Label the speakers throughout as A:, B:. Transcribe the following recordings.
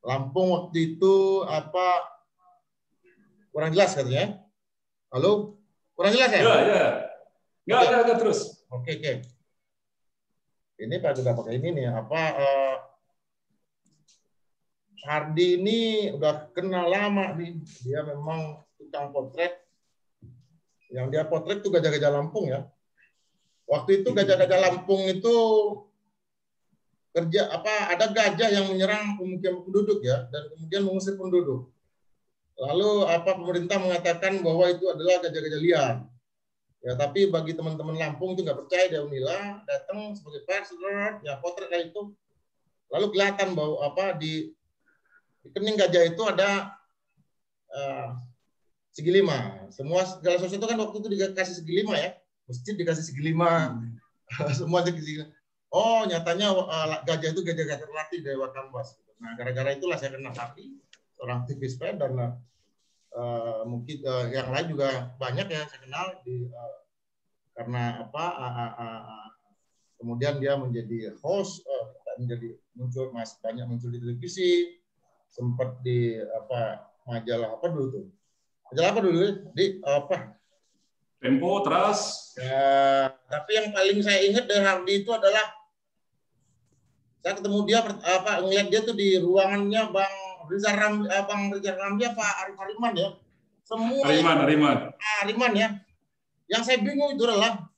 A: Lampung waktu itu apa kurang jelas katanya. Halo, kurang jelas ya?
B: Ya. Enggak terus.
A: Oke. Ini Pak juga pakai ini nih apa Hardi ini udah kenal lama nih. Dia memang tukang potret. Yang dia potret itu gajah-gajah Lampung ya. Waktu itu gajah-gajah Lampung itu kerja apa ada gajah yang menyerang pemukiman penduduk ya dan kemudian mengusir penduduk. Lalu apa pemerintah mengatakan bahwa itu adalah gajah-gajah liar. Ya tapi bagi teman-teman Lampung itu nggak percaya, dia Unila datang sebagai pers, ya potret kayak itu. Lalu kelihatan bahwa apa di kening gajah itu ada segi lima. Semua segala sesuatu kan waktu itu dikasih segi lima ya. Masjid dikasih segi lima. Semua segi lima. Oh, nyatanya gajah itu gajah-gajah terlatih dari Wakambas. Nah, gara-gara itulah saya kenal Hardi, seorang aktivis PEN, dan mungkin yang lain juga banyak ya saya kenal karena apa kemudian dia menjadi host, menjadi banyak muncul di televisi, sempat di apa majalah apa dulu tuh? Majalah apa dulu di apa?
B: Tempo, Teras.
A: Ya, tapi yang paling saya ingat dari Hardi itu adalah saya ketemu dia apa ngeliat dia tuh di ruangannya Bang Rizal Ramli apa Arif Hariman ya. Semua Hariman ya. Yang saya bingung itu adalah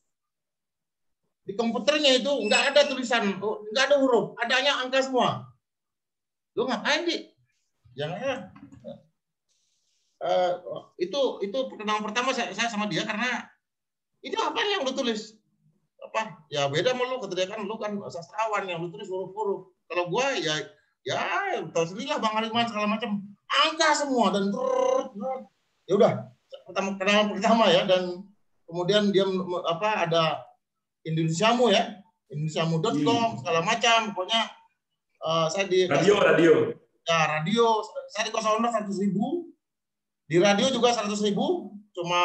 A: di komputernya itu nggak ada tulisan, nggak ada huruf, adanya angka semua. Lu ngapain di? Jangan. Itu perkenalan pertama saya sama dia karena itu apa yang lu tulis? Apa? Ya beda sama lu, ketika kan lu kan sastrawan yang lu tulis huruf-huruf. Kalau gua ya tahu sendiri lah Bang Hariman segala macam angka semua dan ya udah kenalan pertama ya dan kemudian dia apa ada Indonesiamu ya, indonesiamu.com segala macam pokoknya saya di
B: radio
A: ya radio saya di Kosa Honda 100.000 di radio juga 100.000 cuma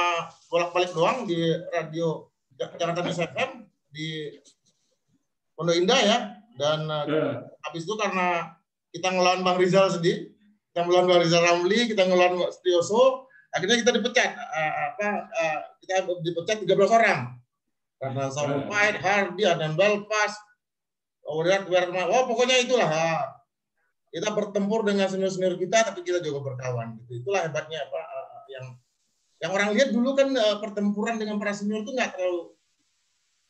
A: bolak-balik doang di radio Jakarta News FM di Pondok Indah ya dan habis itu karena kita ngelawan Bang Rizal sedih, kita ngelawan Bang Rizal Ramli, kita ngelawan Stioso, akhirnya kita dipecat kita dipecat 13 orang karena Sarumpait, Hardi, dan Belpas, pokoknya itulah kita bertempur dengan senior-senior kita tapi kita juga berkawan gitu. Itulah hebatnya apa yang orang lihat dulu kan pertempuran dengan para senior itu nggak terlalu.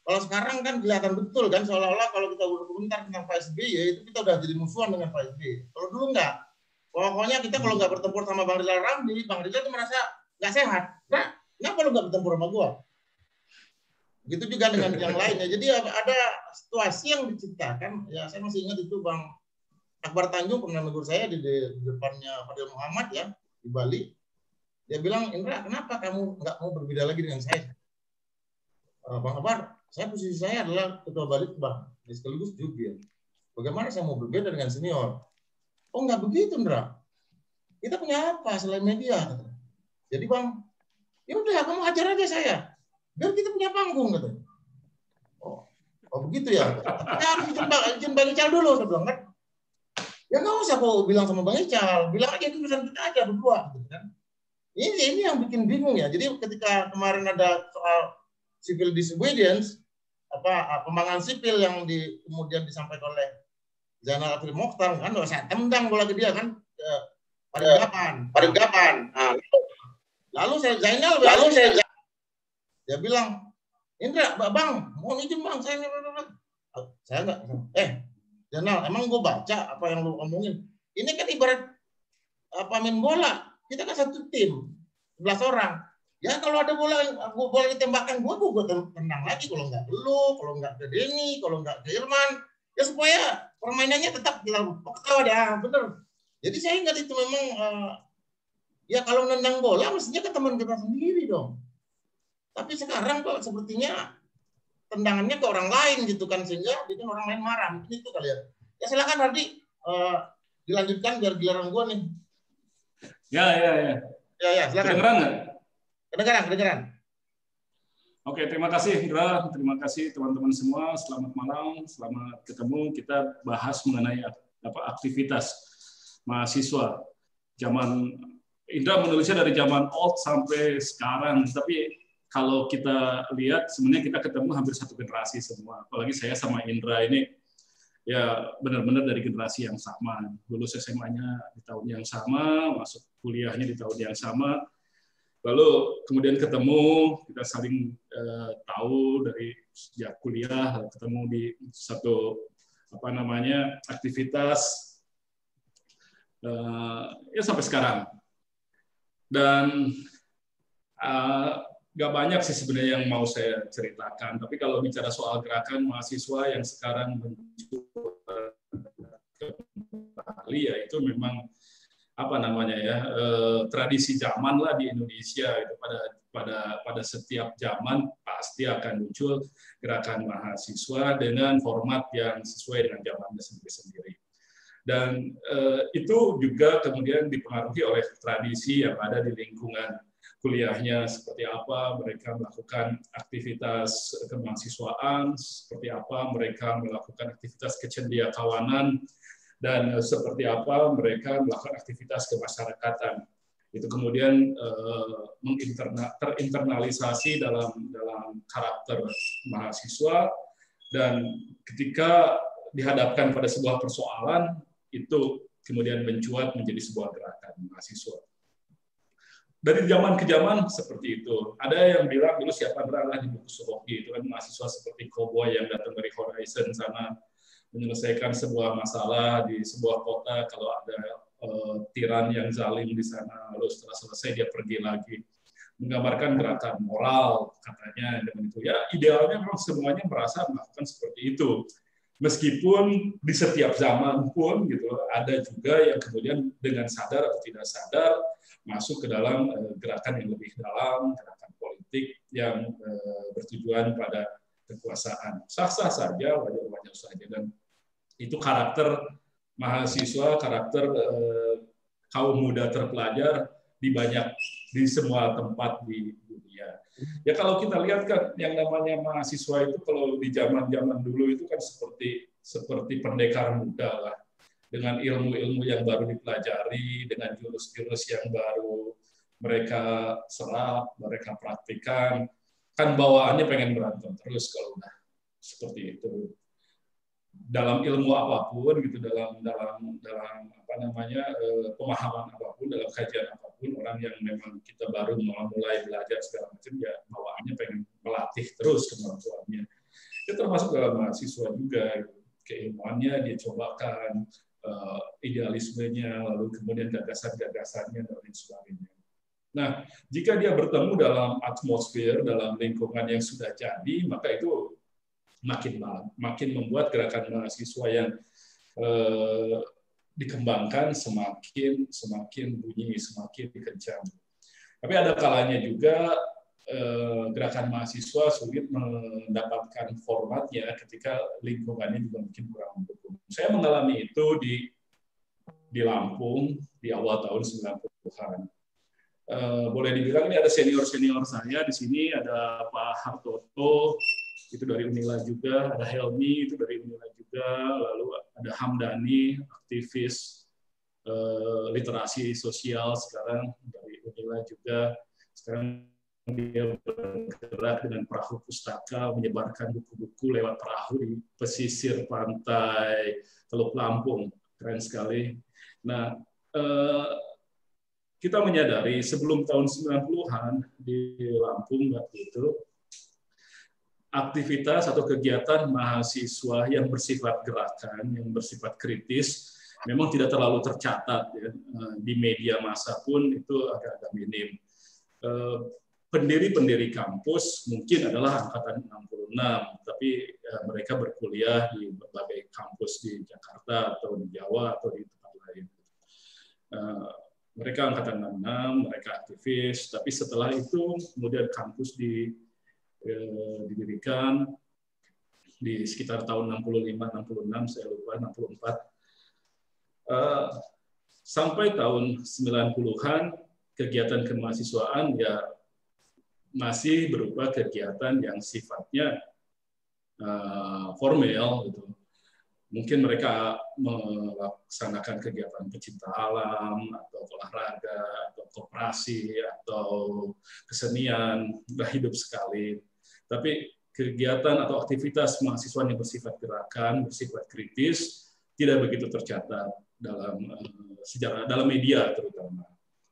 A: Kalau sekarang kan kelihatan betul kan seolah-olah kalau kita berkomentar tentang Pak SBY ya itu kita udah jadi musuhan dengan Pak SBY. Kalau dulu nggak. Pokoknya kita kalau nggak bertempur sama Bang Rizal Ramli, Bang Rizal itu merasa nggak sehat. Nah, kenapa lu nggak bertempur sama gua? Begitu juga dengan yang lainnya. Jadi ada situasi yang diciptakan. Ya saya masih ingat itu Bang Akbar Tanjung pernah negur saya di depannya Fadil Muhammad ya di Bali. Dia bilang, Indra, kenapa kamu nggak mau berbeda lagi dengan saya? Bang Akbar, posisi saya adalah ketua Balitbang, sekaligus jubir. Bagaimana saya mau berbeda dengan senior? Oh nggak begitu, Indra. Kita punya apa selain media? Jadi Bang, ya udah kamu ajar aja saya. Biar kita punya panggung katanya. Oh begitu ya. Kita harus izin Bang Ical dulu, saya bilang kan. Ya nggak usah kau bilang sama Bang Ical, bilang aja itu urusan kita aja berdua. Gitu kan. Ini yang bikin bingung ya. Jadi ketika kemarin ada soal civil disobedience, pembangunan sipil yang kemudian disampaikan oleh Zainal Abidin Mokhtar kan, saya tendang bola ke dia kan, Paringgapan. Lalu Zainal dia bilang, Indra, Bang, mohon izin Bang, saya nggak, Zainal, emang gue baca apa yang lu omongin? Ini kan ibarat main bola, kita kan satu tim, 11 orang. Ya kalau ada bola ditembakkan gue tendang lagi, kalau nggak lu, kalau nggak ke Denny, kalau nggak ke Irman, ya supaya permainannya tetap ketawa deh, bener. Jadi saya ingat itu memang ya kalau nendang bola mestinya ke teman kita sendiri dong. Tapi sekarang kok sepertinya tendangannya ke orang lain gitu kan, sehingga bikin orang lain marah. Mungkin itu kali ya. Ya silakan Hardi dilanjutkan biar giliran gue nih. Ya silakan.
B: Kedengeran nggak?
A: Kedengeran.
B: Oke, terima kasih Indra, terima kasih teman-teman semua. Selamat malam, selamat ketemu. Kita bahas mengenai aktivitas. mahasiswa. Zaman Indra menulisnya dari zaman old sampai sekarang, tapi kalau kita lihat sebenarnya kita ketemu hampir satu generasi semua. Apalagi saya sama Indra ini ya benar-benar dari generasi yang sama. Lulus SMA-nya di tahun yang sama, masuk kuliahnya di tahun yang sama. Lalu kemudian ketemu, kita saling tahu dari sejak kuliah, ketemu di satu aktivitas ya sampai sekarang. Dan nggak banyak sih sebenarnya yang mau saya ceritakan. Tapi kalau bicara soal gerakan mahasiswa yang sekarang muncul kembali, ya itu memang tradisi zaman lah di Indonesia. Itu pada setiap zaman pasti akan muncul gerakan mahasiswa dengan format yang sesuai dengan zamannya sendiri-sendiri. Dan itu juga kemudian dipengaruhi oleh tradisi yang ada di lingkungan kuliahnya, seperti apa mereka melakukan aktivitas kemahasiswaan, seperti apa mereka melakukan aktivitas kecendiakawanan, dan seperti apa mereka melakukan aktivitas kemasyarakatan. Itu kemudian terinternalisasi dalam karakter mahasiswa, dan ketika dihadapkan pada sebuah persoalan, itu kemudian mencuat menjadi sebuah gerakan mahasiswa. Dari zaman ke zaman seperti itu. Ada yang bilang dulu siapa berangkat di buku Suhoki, itu kan mahasiswa seperti cowboy yang datang dari Horizon sana, menyelesaikan sebuah masalah di sebuah kota, kalau ada tiran yang zalim di sana, lalu setelah selesai dia pergi lagi. Menggambarkan gerakan moral, katanya, dengan itu. Ya, idealnya memang semuanya merasa melakukan seperti itu. Meskipun di setiap zaman pun gitu ada juga yang kemudian dengan sadar atau tidak sadar masuk ke dalam gerakan yang lebih dalam, gerakan politik yang bertujuan pada kekuasaan. Sah-sah saja, wajar-wajar saja, dan itu karakter mahasiswa, karakter kaum muda terpelajar di semua tempat di dunia. Ya kalau kita lihat kan yang namanya mahasiswa itu kalau di zaman-zaman dulu itu kan seperti pendekar muda lah, dengan ilmu-ilmu yang baru dipelajari, dengan jurus-jurus yang baru mereka serap, mereka praktikkan, kan bawaannya pengen berantem terus kalau udah seperti itu. Dalam ilmu apapun gitu, dalam pemahaman apapun, dalam kajian apapun, orang yang memang kita baru mulai belajar segala macam, ya bawaannya pengen melatih terus kemampuannya. Itu termasuk dalam mahasiswa juga, gitu. Keilmuannya dia cobakan, idealismenya, lalu kemudian gagasan-gagasannya dan lain sebagainya. Nah, jika dia bertemu dalam atmosfer, dalam lingkungan yang sudah jadi, maka itu makin membuat gerakan mahasiswa yang dikembangkan semakin bunyi, semakin kencang. Tapi ada kalanya juga gerakan mahasiswa sulit mendapatkan formatnya ketika lingkungannya juga mungkin kurang mendukung. Saya mengalami itu di Lampung di awal tahun 90-an. Boleh dibilang ini ada senior-senior saya di sini, ada Pak Hartoto, itu dari Unila juga, ada Helmi, itu dari Unila juga, lalu ada Hamdani, aktivis literasi sosial sekarang dari Unila juga. Sekarang dia bergerak dengan perahu pustaka, menyebarkan buku-buku lewat perahu di pesisir pantai Teluk Lampung. Keren sekali. Nah, kita menyadari sebelum tahun 90-an di Lampung waktu itu, aktivitas atau kegiatan mahasiswa yang bersifat gerakan, yang bersifat kritis, memang tidak terlalu tercatat ya. Di media massa pun itu agak-agak minim. Pendiri-pendiri kampus mungkin adalah angkatan 66, tapi mereka berkuliah di berbagai kampus di Jakarta atau di Jawa atau di tempat lain. Mereka angkatan 66, mereka aktivis, tapi setelah itu kemudian kampus didirikan di sekitar tahun 65-66, saya lupa, 64. Sampai tahun 90-an, kegiatan kemahasiswaan ya masih berupa kegiatan yang sifatnya formal, gitu. Mungkin mereka melaksanakan kegiatan pecinta alam, atau olahraga, atau koperasi, atau kesenian, udah hidup sekali. Tapi kegiatan atau aktivitas mahasiswa yang bersifat gerakan, bersifat kritis, tidak begitu tercatat dalam sejarah, dalam media terutama.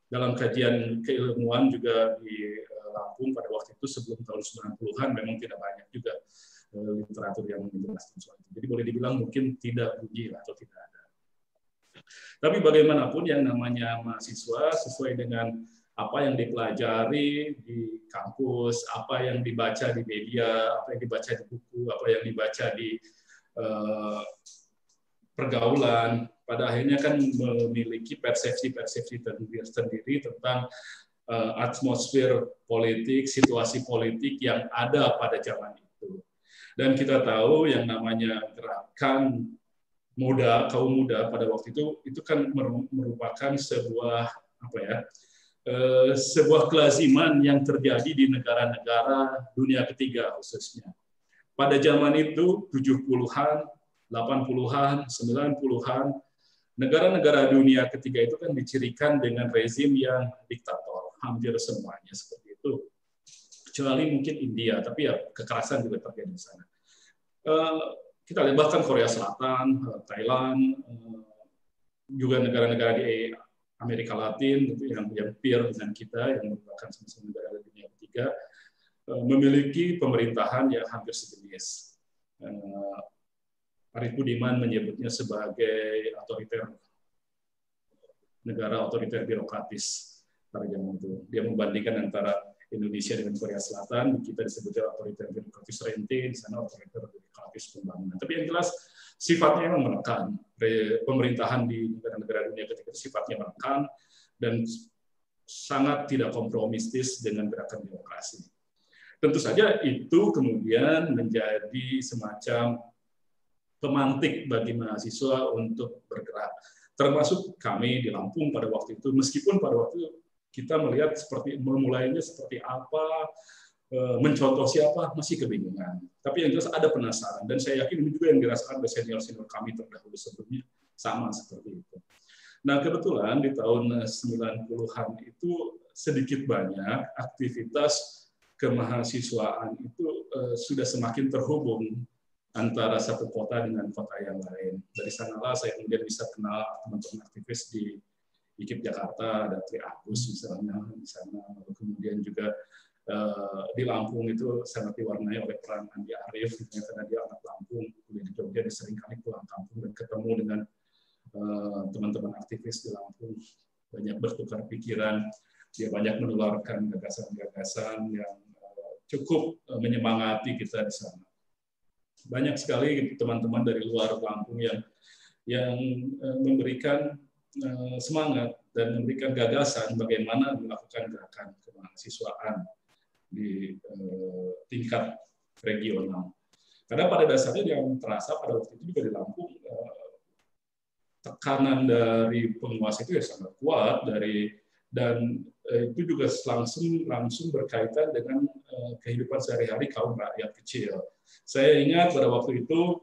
B: Dalam kajian keilmuan juga di Lampung pada waktu itu sebelum tahun 90-an memang tidak banyak juga literatur yang menjelaskan soal itu. Jadi boleh dibilang mungkin tidak bunyi atau tidak ada. Tapi bagaimanapun yang namanya mahasiswa sesuai dengan apa yang dipelajari di kampus, apa yang dibaca di media, apa yang dibaca di buku, apa yang dibaca di pergaulan, pada akhirnya kan memiliki persepsi-persepsi tersendiri tentang atmosfer politik, situasi politik yang ada pada zaman itu. Dan kita tahu yang namanya gerakan muda, kaum muda pada waktu itu kan merupakan sebuah sebuah kelaziman yang terjadi di negara-negara dunia ketiga khususnya. Pada zaman itu 70-an, 80-an, 90-an, negara-negara dunia ketiga itu kan dicirikan dengan rezim yang diktator, hampir semuanya seperti itu. Kecuali mungkin India, tapi ya kekerasan juga terjadi di sana. Kita lihat bahkan Korea Selatan, Thailand, juga negara-negara di Amerika Latin gitu, yang peer dengan kita, yang merupakan sama-sama negara dunia ketiga, memiliki pemerintahan yang hampir sejenis. Arief Budiman menyebutnya sebagai otoriter, negara otoriter birokratis pada zaman itu. Dia membandingkan antara Indonesia dengan Korea Selatan, kita disebutnya otoriter birokratis rente, di sana otoriter birokratis pembangunan. Tapi yang jelas sifatnya memang menekan. Pemerintahan di negara-negara dunia ketika sifatnya menekan dan sangat tidak kompromistis dengan gerakan demokrasi. Tentu saja itu kemudian menjadi semacam pemantik bagi mahasiswa untuk bergerak. Termasuk kami di Lampung pada waktu itu, meskipun pada waktu itu kita melihat seperti memulainya seperti apa, mencontoh siapa, masih kebingungan. Tapi yang jelas ada penasaran, dan saya yakin ini juga yang dirasakan oleh senior-senior kami terdahulu sebelumnya, sama seperti itu. Nah, kebetulan di tahun 90-an itu sedikit banyak aktivitas kemahasiswaan itu sudah semakin terhubung antara satu kota dengan kota yang lain. Dari sanalah saya kemudian bisa kenal teman-teman aktivis di IKIP Jakarta, ada Tri Agus misalnya di sana, lalu kemudian juga di Lampung itu sangat diwarnai oleh peran Andi Arief, karena dia anak Lampung, kuliah di Jogja, dia seringkali pulang kampung dan ketemu dengan teman-teman aktivis di Lampung, banyak bertukar pikiran, dia banyak menularkan gagasan-gagasan yang cukup menyemangati kita di sana. Banyak sekali teman-teman dari luar Lampung yang memberikan semangat dan memberikan gagasan bagaimana melakukan gerakan kemahasiswaan di tingkat regional. Karena pada dasarnya yang terasa pada waktu itu juga di Lampung, tekanan dari penguasa itu ya sangat kuat dan itu juga langsung berkaitan dengan kehidupan sehari-hari kaum rakyat kecil. Saya ingat pada waktu itu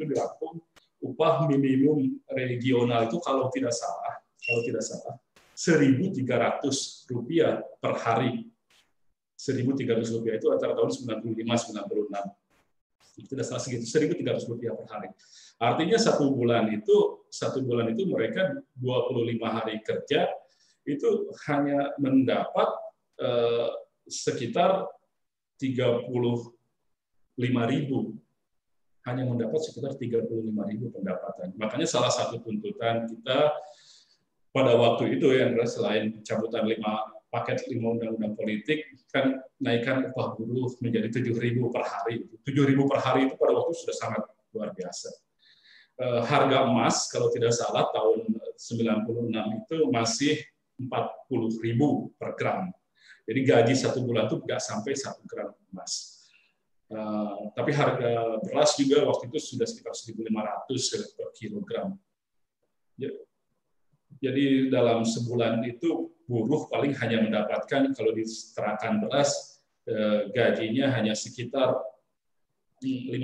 B: di Lampung, upah minimum regional itu kalau tidak salah Rp1.300 per hari. Rp1.300 itu antara tahun 95-96. Tidak salah segitu, Rp1.300 per hari. Artinya satu bulan itu mereka 25 hari kerja itu hanya mendapat sekitar 35.000, hanya mendapat sekitar 35.000 pendapatan. Makanya salah satu tuntutan kita pada waktu itu yang selain pencabutan 5 undang-undang politik, kan naikkan upah buruh menjadi 7.000 per hari. 7.000 per hari itu pada waktu sudah sangat luar biasa. Harga emas kalau tidak salah tahun 96 itu masih 40.000 per gram. Jadi gaji satu bulan itu nggak sampai 1 gram emas. Tapi harga beras juga waktu itu sudah sekitar 1.500 per kilogram. Jadi dalam sebulan itu buruh paling hanya mendapatkan kalau disetarakan beras gajinya hanya sekitar 15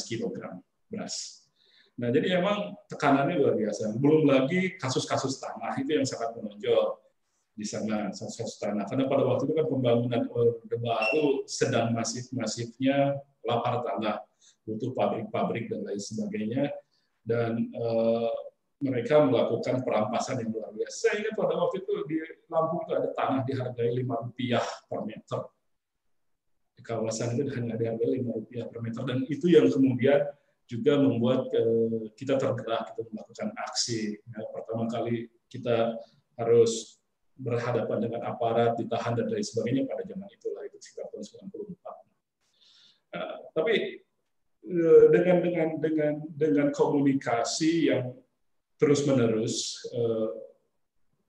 B: kilogram beras. Nah, jadi emang tekanannya luar biasa. Belum lagi kasus-kasus tanah itu yang sangat menonjol di sana, kasus tanah. Karena pada waktu itu kan pembangunan Orde Baru sedang masif-masifnya lapar tanah, butuh pabrik-pabrik dan lain sebagainya. Dan mereka melakukan perampasan yang luar biasa. Saya ingat pada waktu itu di Lampung itu ada tanah dihargai Rp5 per meter. Di kawasan itu hanya dihargai Rp5 per meter. Dan itu yang kemudian juga membuat kita tergerak untuk melakukan aksi. Nah, pertama kali kita harus berhadapan dengan aparat, ditahan dan lain sebagainya pada zaman itulah, itu sekitar tahun 94. Tapi dengan komunikasi yang terus-menerus,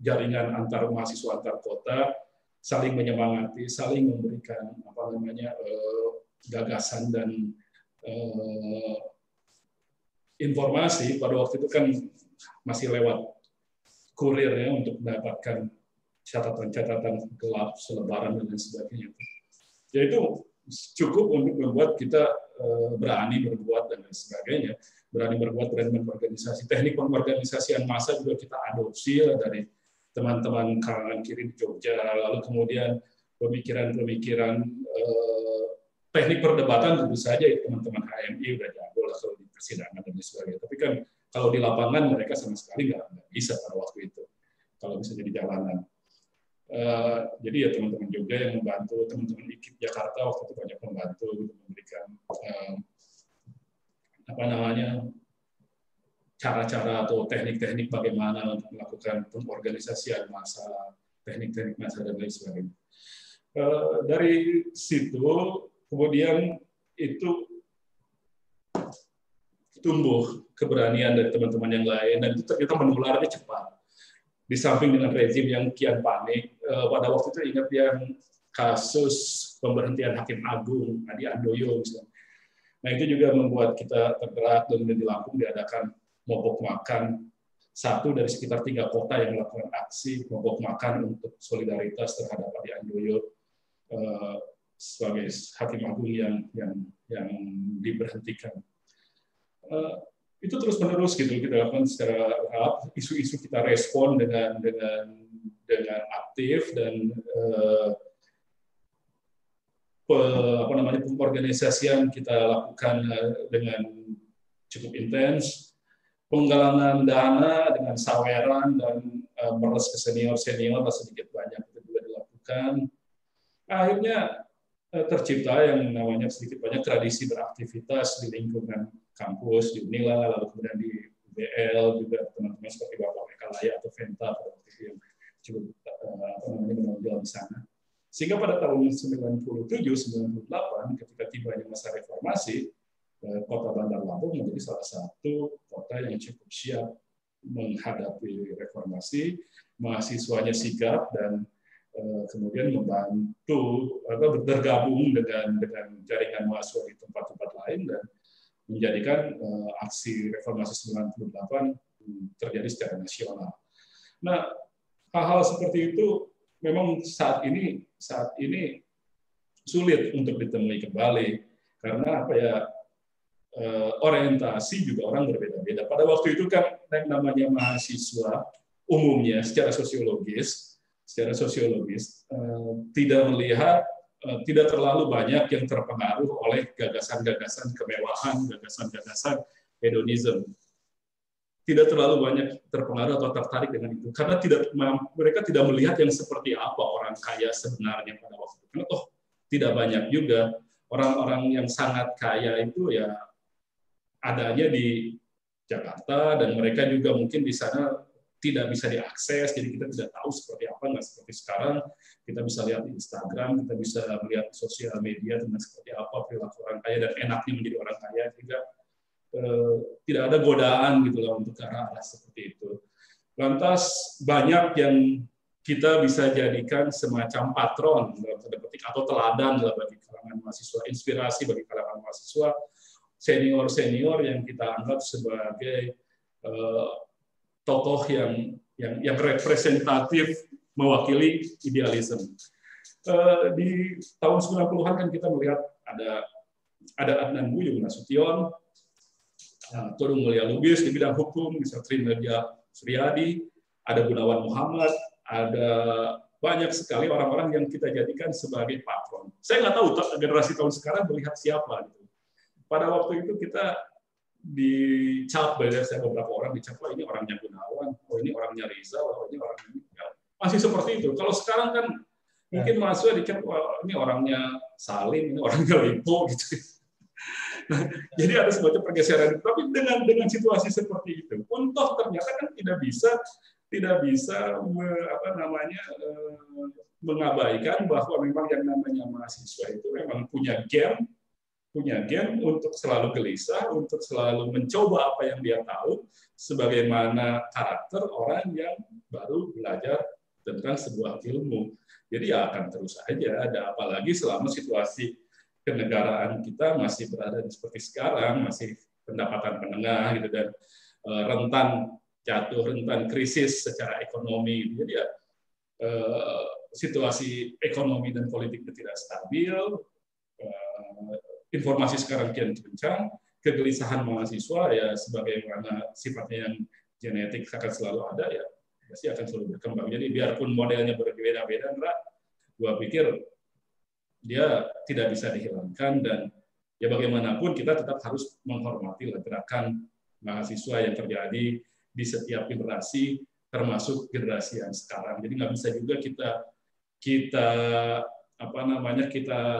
B: jaringan antar mahasiswa antar kota saling menyemangati, saling memberikan gagasan dan informasi. Pada waktu itu kan masih lewat kurir ya untuk mendapatkan catatan-catatan gelap, selebaran dan lain sebagainya. Ya itu cukup untuk membuat kita berani berbuat dan lain sebagainya. Berani berbuat, berani berorganisasi. Teknik pengorganisasian massa juga kita adopsi dari teman-teman kalangan kiri di Jogja. Lalu kemudian pemikiran-pemikiran teknik perdebatan tentu saja teman-teman HMI udah jago lah kalau di persidangan dan sebagainya. Tapi kan kalau di lapangan mereka sama sekali nggak bisa pada waktu itu. Kalau bisa jadi jalanan. Jadi ya teman-teman Jogja yang membantu, teman-teman IKIP Jakarta waktu itu banyak membantu gitu, memberikan cara-cara atau teknik-teknik bagaimana untuk melakukan pengorganisasian massa, teknik-teknik massa dan lain sebagainya. Dari situ kemudian itu tumbuh keberanian dari teman-teman yang lain dan itu ternyata menularnya cepat. Di samping dengan rezim yang kian panik, pada waktu itu ingat yang kasus pemberhentian Hakim Agung Adi Andoyo misalnya. Nah itu juga membuat kita tergerak dan di Lampung diadakan mogok makan. Satu dari sekitar 3 kota yang melakukan aksi mogok makan untuk solidaritas terhadap Adi Andoyo sebagai Hakim Agung yang diberhentikan. Itu terus menerus gitu kita lakukan secara isu-isu kita respon dengan aktif dan pengorganisasian kita lakukan dengan cukup intens, penggalangan dana dengan saweran dan meres ke senior sedikit banyak itu juga dilakukan. Akhirnya tercipta yang namanya sedikit banyak tradisi beraktivitas di lingkungan kampus, di Unila, lalu kemudian di UBL juga teman-teman seperti Bapak Mekalaya atau Venta pada waktu itu yang cukup menonjol di sana. Sehingga pada tahun 97-98 ketika tibanya masa reformasi, Kota Bandar Lampung menjadi salah satu kota yang cukup siap menghadapi reformasi, mahasiswanya sigap dan kemudian membantu bergabung dengan jaringan mahasiswa di tempat-tempat lain dan menjadikan aksi reformasi 98 terjadi secara nasional. Nah, hal-hal seperti itu memang saat ini sulit untuk ditemui kembali karena orientasi juga orang berbeda-beda. Pada waktu itu kan yang namanya mahasiswa umumnya secara sosiologis tidak melihat, tidak terlalu banyak yang terpengaruh oleh gagasan-gagasan kemewahan, gagasan-gagasan hedonisme. Tidak terlalu banyak terpengaruh atau tertarik dengan itu, karena mereka tidak melihat yang seperti apa orang kaya sebenarnya pada waktu itu. Karena tidak banyak juga orang-orang yang sangat kaya itu ya adanya di Jakarta dan mereka juga mungkin di sana tidak bisa diakses, jadi kita tidak tahu seperti apa, nggak seperti sekarang. Kita bisa lihat di Instagram, kita bisa melihat di sosial media tentang seperti apa perilaku orang kaya dan enaknya menjadi orang kaya, sehingga tidak ada godaan gitu loh untuk ke arah seperti itu. Lantas banyak yang kita bisa jadikan semacam patron dalam tanda petik atau teladan bagi kalangan mahasiswa, inspirasi bagi kalangan mahasiswa, senior yang kita anggap sebagai tokoh yang representatif mewakili idealisme. Di tahun 90-an kan kita melihat ada Adnan Buyung Nasution, Todung Mulia Lubis di bidang hukum, bisa Trimedia Suryadi, ada Gunawan Muhammad, ada banyak sekali orang-orang yang kita jadikan sebagai patron. Saya nggak tahu generasi tahun sekarang melihat siapa. Gitu. Pada waktu itu kita dicap, saya beberapa orang dicap, ini orangnya Gunawan, oh ini orangnya Rizal, oh ini orangnya ini. Masih seperti itu. Kalau sekarang kan mungkin mahasiswa dicap, oh, ini orangnya Salim, ini orangnya Limpo, gitu. Nah, jadi ada semacam pergeseran. Tapi dengan situasi seperti itu, untuk ternyata kan tidak bisa mengabaikan bahwa memang yang namanya mahasiswa itu memang punya gen untuk selalu gelisah, untuk selalu mencoba apa yang dia tahu, sebagaimana karakter orang yang baru belajar tentang sebuah ilmu. Jadi ya akan terus saja ada, apalagi selama situasi kenegaraan kita masih berada seperti sekarang, masih pendapatan menengah gitu, dan rentan jatuh, rentan krisis secara ekonomi. Jadi ya situasi ekonomi dan politiknya tidak stabil, informasi sekarang kian kencang, kegelisahan mahasiswa ya sebagaimana sifatnya yang genetik akan selalu ada, ya pasti akan selalu berkembang. Jadi biarpun modelnya berbeda-beda, gua pikir dia tidak bisa dihilangkan, dan ya bagaimanapun kita tetap harus menghormati gerakan mahasiswa yang terjadi di setiap generasi, termasuk generasi yang sekarang. Jadi nggak bisa juga kita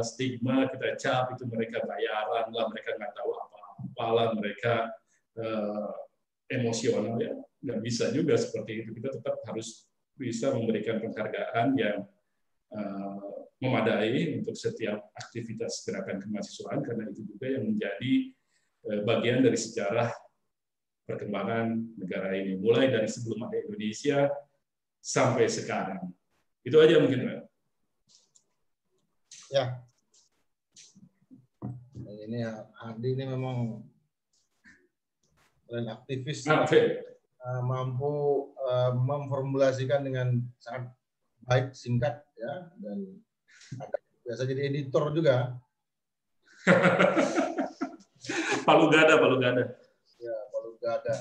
B: stigma, kita cap itu mereka bayaran lah, mereka nggak tahu apa-apa lah, mereka emosional, ya nggak bisa juga seperti itu. Kita tetap harus bisa memberikan penghargaan yang memadai untuk setiap aktivitas gerakan kemahasiswaan, karena itu juga yang menjadi bagian dari sejarah perkembangan negara ini, mulai dari sebelum ada Indonesia sampai sekarang. Itu aja mungkin, Pak.
A: Ya. Ini Adi ini memang selain aktivis, mampu memformulasikan dengan sangat baik, singkat, ya, dan biasa jadi editor juga.
B: Palu gada.
A: Ya, Palu gada.